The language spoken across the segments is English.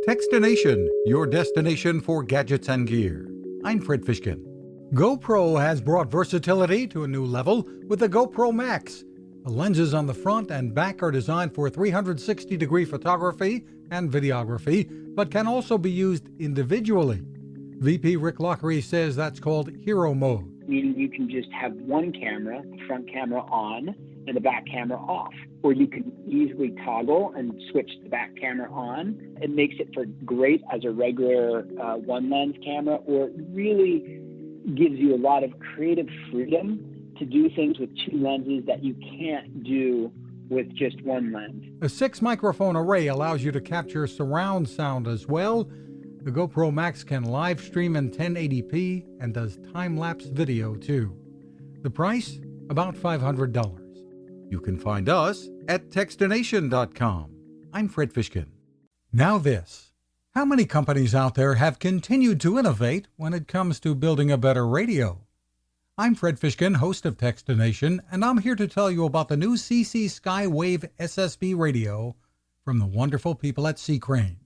Fishkin-Techstination, your destination for gadgets and gear. I'm Fred Fishkin. GoPro has brought versatility to a new level with the GoPro Max. The lenses on the front and back are designed for 360-degree photography and videography, but can also be used individually. VP Rick Loughery says that's called hero mode. Meaning you can just have one camera, the front camera on, and the back camera off. Or you can easily toggle and switch the back camera on. It makes it for great as a regular one lens camera, or it really gives you a lot of creative freedom to do things with two lenses that you can't do with just one lens. A 6-microphone array allows you to capture surround sound as well. The GoPro Max can live stream in 1080p and does time-lapse video too. The price? About $500. You can find us at Techstination.com. I'm Fred Fishkin. Now this. How many companies out there have continued to innovate when it comes to building a better radio? I'm Fred Fishkin, host of Techstination, and I'm here to tell you about the new CC Skywave SSB radio from the wonderful people at C-Crane.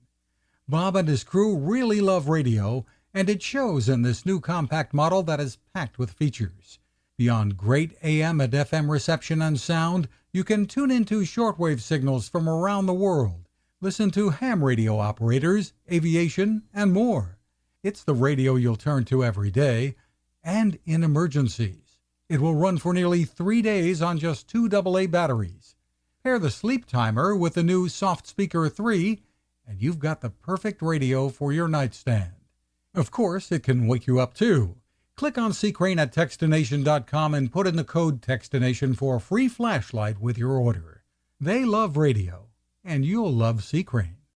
Bob and his crew really love radio, and it shows in this new compact model that is packed with features. Beyond great AM and FM reception and sound, you can tune into shortwave signals from around the world, listen to ham radio operators, aviation, and more. It's the radio you'll turn to every day, and in emergencies. It will run for nearly 3 days on just 2 AA batteries. Pair the sleep timer with the new Soft Speaker 3, and you've got the perfect radio for your nightstand. Of course, it can wake you up too. Click on C-Crane at Techstination.com and put in the code Techstination for a free flashlight with your order. They love radio, and you'll love C-Crane.